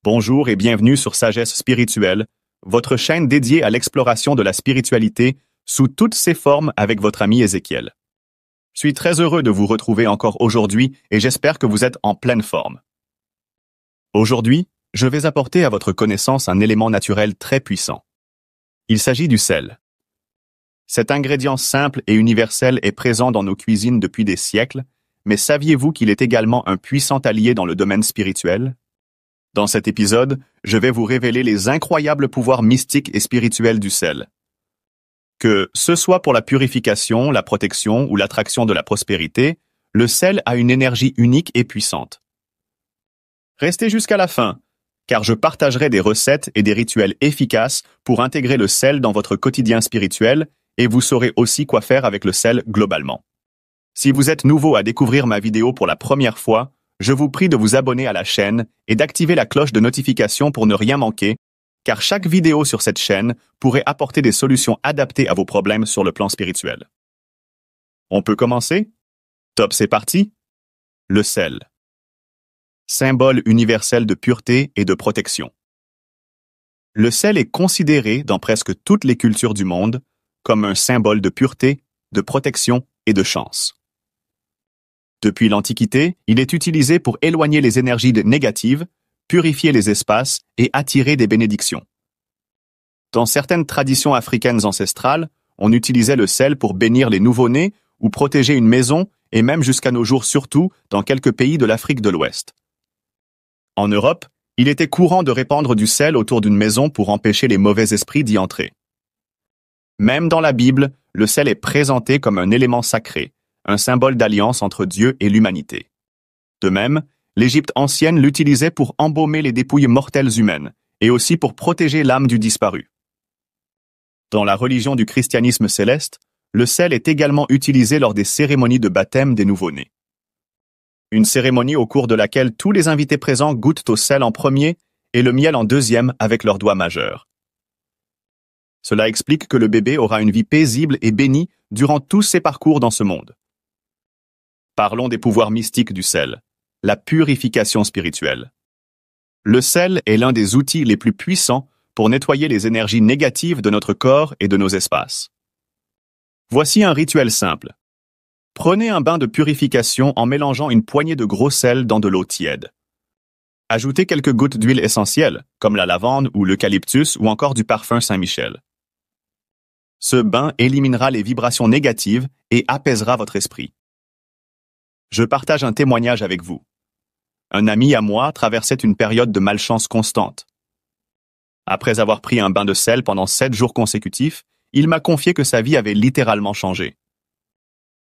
Bonjour et bienvenue sur Sagesse Spirituelle, votre chaîne dédiée à l'exploration de la spiritualité sous toutes ses formes avec votre ami Ézéchiel. Je suis très heureux de vous retrouver encore aujourd'hui et j'espère que vous êtes en pleine forme. Aujourd'hui, je vais apporter à votre connaissance un élément naturel très puissant. Il s'agit du sel. Cet ingrédient simple et universel est présent dans nos cuisines depuis des siècles, mais saviez-vous qu'il est également un puissant allié dans le domaine spirituel? Dans cet épisode, je vais vous révéler les incroyables pouvoirs mystiques et spirituels du sel. Que ce soit pour la purification, la protection ou l'attraction de la prospérité, le sel a une énergie unique et puissante. Restez jusqu'à la fin, car je partagerai des recettes et des rituels efficaces pour intégrer le sel dans votre quotidien spirituel et vous saurez aussi quoi faire avec le sel globalement. Si vous êtes nouveau à découvrir ma vidéo pour la première fois, je vous prie de vous abonner à la chaîne et d'activer la cloche de notification pour ne rien manquer, car chaque vidéo sur cette chaîne pourrait apporter des solutions adaptées à vos problèmes sur le plan spirituel. On peut commencer? Top, c'est parti! Le sel. Symbole universel de pureté et de protection. Le sel est considéré dans presque toutes les cultures du monde comme un symbole de pureté, de protection et de chance. Depuis l'Antiquité, il est utilisé pour éloigner les énergies négatives, purifier les espaces et attirer des bénédictions. Dans certaines traditions africaines ancestrales, on utilisait le sel pour bénir les nouveau-nés ou protéger une maison et même jusqu'à nos jours surtout dans quelques pays de l'Afrique de l'Ouest. En Europe, il était courant de répandre du sel autour d'une maison pour empêcher les mauvais esprits d'y entrer. Même dans la Bible, le sel est présenté comme un élément sacré, un symbole d'alliance entre Dieu et l'humanité. De même, l'Égypte ancienne l'utilisait pour embaumer les dépouilles mortelles humaines et aussi pour protéger l'âme du disparu. Dans la religion du christianisme céleste, le sel est également utilisé lors des cérémonies de baptême des nouveau-nés. Une cérémonie au cours de laquelle tous les invités présents goûtent au sel en premier et le miel en deuxième avec leurs doigts majeurs. Cela explique que le bébé aura une vie paisible et bénie durant tous ses parcours dans ce monde. Parlons des pouvoirs mystiques du sel, la purification spirituelle. Le sel est l'un des outils les plus puissants pour nettoyer les énergies négatives de notre corps et de nos espaces. Voici un rituel simple. Prenez un bain de purification en mélangeant une poignée de gros sel dans de l'eau tiède. Ajoutez quelques gouttes d'huile essentielle, comme la lavande ou l'eucalyptus ou encore du parfum Saint-Michel. Ce bain éliminera les vibrations négatives et apaisera votre esprit. Je partage un témoignage avec vous. Un ami à moi traversait une période de malchance constante. Après avoir pris un bain de sel pendant 7 jours consécutifs, il m'a confié que sa vie avait littéralement changé.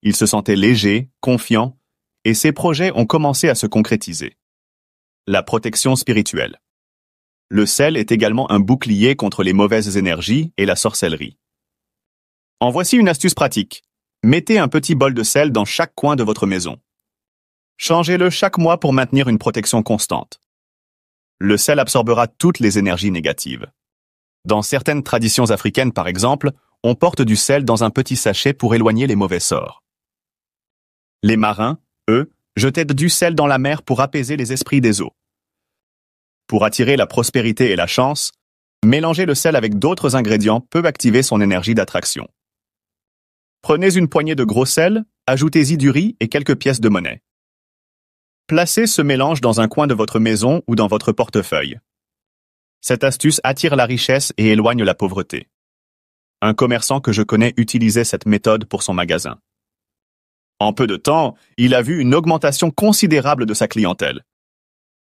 Il se sentait léger, confiant, et ses projets ont commencé à se concrétiser. La protection spirituelle. Le sel est également un bouclier contre les mauvaises énergies et la sorcellerie. En voici une astuce pratique. Mettez un petit bol de sel dans chaque coin de votre maison. Changez-le chaque mois pour maintenir une protection constante. Le sel absorbera toutes les énergies négatives. Dans certaines traditions africaines, par exemple, on porte du sel dans un petit sachet pour éloigner les mauvais sorts. Les marins, eux, jetaient du sel dans la mer pour apaiser les esprits des eaux. Pour attirer la prospérité et la chance, mélanger le sel avec d'autres ingrédients peut activer son énergie d'attraction. Prenez une poignée de gros sel, ajoutez-y du riz et quelques pièces de monnaie. Placez ce mélange dans un coin de votre maison ou dans votre portefeuille. Cette astuce attire la richesse et éloigne la pauvreté. Un commerçant que je connais utilisait cette méthode pour son magasin. En peu de temps, il a vu une augmentation considérable de sa clientèle.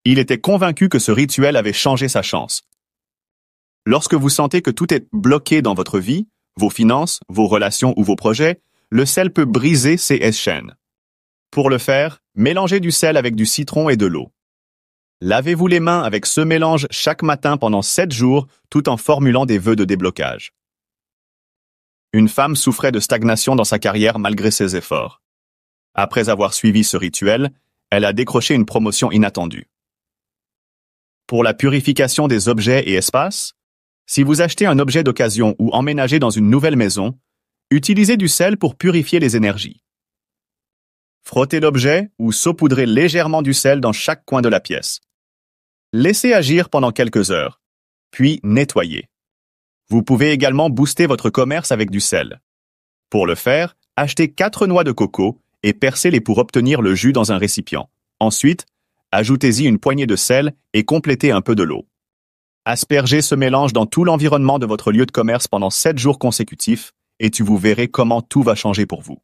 Il était convaincu que ce rituel avait changé sa chance. Lorsque vous sentez que tout est bloqué dans votre vie, vos finances, vos relations ou vos projets, le sel peut briser ces chaînes. Pour le faire, mélangez du sel avec du citron et de l'eau. Lavez-vous les mains avec ce mélange chaque matin pendant 7 jours tout en formulant des vœux de déblocage. Une femme souffrait de stagnation dans sa carrière malgré ses efforts. Après avoir suivi ce rituel, elle a décroché une promotion inattendue. Pour la purification des objets et espaces, si vous achetez un objet d'occasion ou emménagez dans une nouvelle maison, utilisez du sel pour purifier les énergies. Frottez l'objet ou saupoudrez légèrement du sel dans chaque coin de la pièce. Laissez agir pendant quelques heures, puis nettoyez. Vous pouvez également booster votre commerce avec du sel. Pour le faire, achetez 4 noix de coco et percez-les pour obtenir le jus dans un récipient. Ensuite, ajoutez-y une poignée de sel et complétez un peu de l'eau. Aspergez ce mélange dans tout l'environnement de votre lieu de commerce pendant 7 jours consécutifs et vous verrez comment tout va changer pour vous.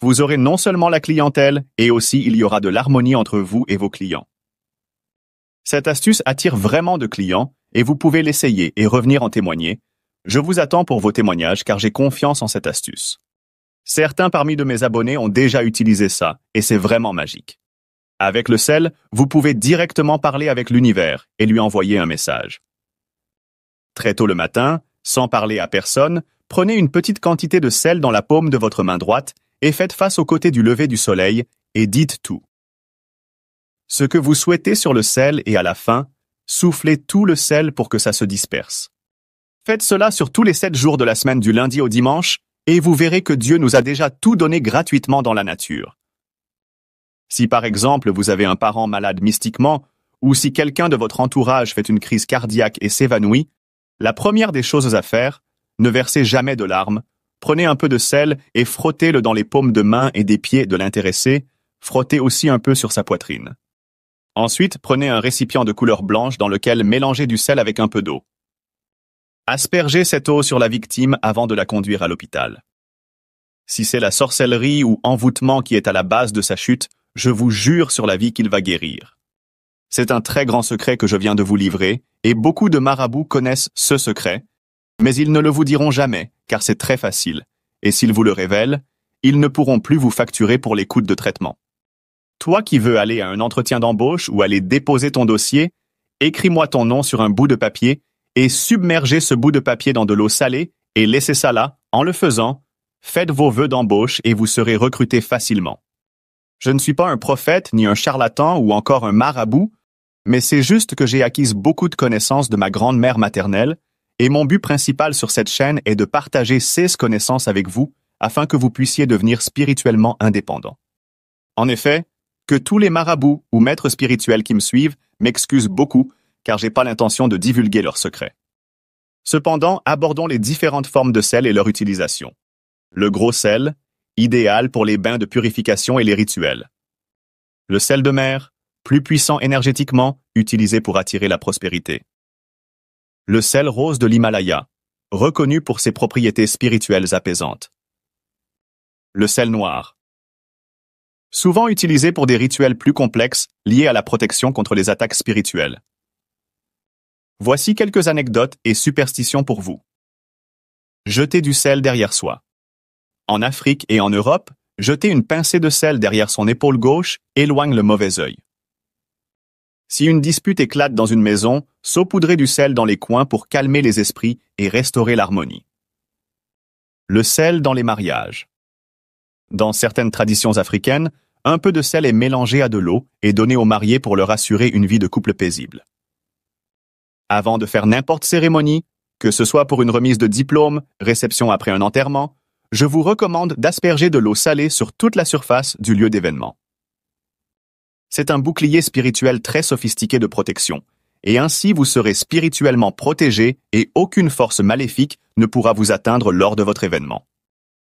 Vous aurez non seulement la clientèle, et aussi il y aura de l'harmonie entre vous et vos clients. Cette astuce attire vraiment de clients et vous pouvez l'essayer et revenir en témoigner. Je vous attends pour vos témoignages car j'ai confiance en cette astuce. Certains parmi de mes abonnés ont déjà utilisé ça et c'est vraiment magique. Avec le sel, vous pouvez directement parler avec l'univers et lui envoyer un message. Très tôt le matin, sans parler à personne, prenez une petite quantité de sel dans la paume de votre main droite et faites face au côté du lever du soleil et dites tout. Ce que vous souhaitez sur le sel et à la fin, soufflez tout le sel pour que ça se disperse. Faites cela sur tous les 7 jours de la semaine du lundi au dimanche et vous verrez que Dieu nous a déjà tout donné gratuitement dans la nature. Si par exemple vous avez un parent malade mystiquement ou si quelqu'un de votre entourage fait une crise cardiaque et s'évanouit, la première des choses à faire, ne versez jamais de larmes, prenez un peu de sel et frottez-le dans les paumes de main et des pieds de l'intéressé, frottez aussi un peu sur sa poitrine. Ensuite, prenez un récipient de couleur blanche dans lequel mélangez du sel avec un peu d'eau. Aspergez cette eau sur la victime avant de la conduire à l'hôpital. Si c'est la sorcellerie ou envoûtement qui est à la base de sa chute, je vous jure sur la vie qu'il va guérir. C'est un très grand secret que je viens de vous livrer, et beaucoup de marabouts connaissent ce secret, mais ils ne le vous diront jamais, car c'est très facile, et s'ils vous le révèlent, ils ne pourront plus vous facturer pour les coûts de traitement. Toi qui veux aller à un entretien d'embauche ou aller déposer ton dossier, écris-moi ton nom sur un bout de papier et submergez ce bout de papier dans de l'eau salée et laissez ça là. En le faisant, faites vos vœux d'embauche et vous serez recruté facilement. Je ne suis pas un prophète, ni un charlatan ou encore un marabout, mais c'est juste que j'ai acquis beaucoup de connaissances de ma grand-mère maternelle et mon but principal sur cette chaîne est de partager ces connaissances avec vous afin que vous puissiez devenir spirituellement indépendant. En effet, que tous les marabouts ou maîtres spirituels qui me suivent m'excusent beaucoup car j'ai pas l'intention de divulguer leurs secrets. Cependant, abordons les différentes formes de sel et leur utilisation. Le gros sel, idéal pour les bains de purification et les rituels. Le sel de mer, plus puissant énergétiquement, utilisé pour attirer la prospérité. Le sel rose de l'Himalaya, reconnu pour ses propriétés spirituelles apaisantes. Le sel noir, souvent utilisé pour des rituels plus complexes liés à la protection contre les attaques spirituelles. Voici quelques anecdotes et superstitions pour vous. Jeter du sel derrière soi. En Afrique et en Europe, jeter une pincée de sel derrière son épaule gauche éloigne le mauvais œil. Si une dispute éclate dans une maison, saupoudrez du sel dans les coins pour calmer les esprits et restaurer l'harmonie. Le sel dans les mariages. Dans certaines traditions africaines, un peu de sel est mélangé à de l'eau et donné aux mariés pour leur assurer une vie de couple paisible. Avant de faire n'importe cérémonie, que ce soit pour une remise de diplôme, réception après un enterrement, je vous recommande d'asperger de l'eau salée sur toute la surface du lieu d'événement. C'est un bouclier spirituel très sophistiqué de protection, et ainsi vous serez spirituellement protégé et aucune force maléfique ne pourra vous atteindre lors de votre événement.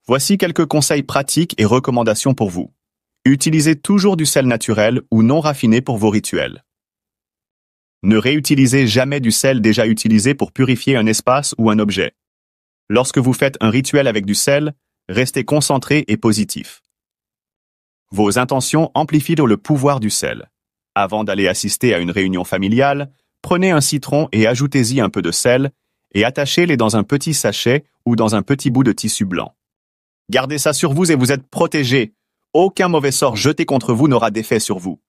Voici quelques conseils pratiques et recommandations pour vous. Utilisez toujours du sel naturel ou non raffiné pour vos rituels. Ne réutilisez jamais du sel déjà utilisé pour purifier un espace ou un objet. Lorsque vous faites un rituel avec du sel, restez concentré et positif. Vos intentions amplifient le pouvoir du sel. Avant d'aller assister à une réunion familiale, prenez un citron et ajoutez-y un peu de sel et attachez-les dans un petit sachet ou dans un petit bout de tissu blanc. Gardez ça sur vous et vous êtes protégé. Aucun mauvais sort jeté contre vous n'aura d'effet sur vous.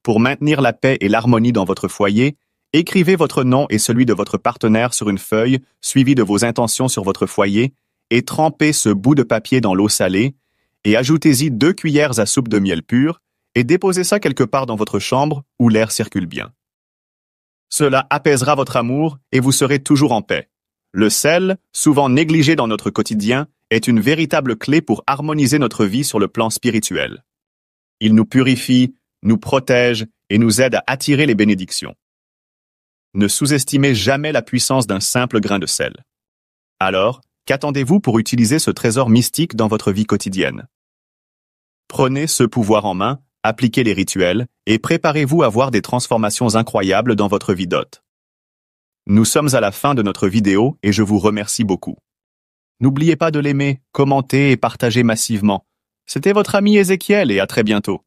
Pour maintenir la paix et l'harmonie dans votre foyer, écrivez votre nom et celui de votre partenaire sur une feuille, suivi de vos intentions sur votre foyer, et trempez ce bout de papier dans l'eau salée, et ajoutez-y 2 cuillères à soupe de miel pur, et déposez ça quelque part dans votre chambre où l'air circule bien. Cela apaisera votre amour et vous serez toujours en paix. Le sel, souvent négligé dans notre quotidien, est une véritable clé pour harmoniser notre vie sur le plan spirituel. Il nous purifie, nous protège et nous aide à attirer les bénédictions. Ne sous-estimez jamais la puissance d'un simple grain de sel. Alors, qu'attendez-vous pour utiliser ce trésor mystique dans votre vie quotidienne? Prenez ce pouvoir en main, appliquez les rituels et préparez-vous à voir des transformations incroyables dans votre vie d'hôte. Nous sommes à la fin de notre vidéo et je vous remercie beaucoup. N'oubliez pas de l'aimer, commenter et partager massivement. C'était votre ami Ézéchiel et à très bientôt.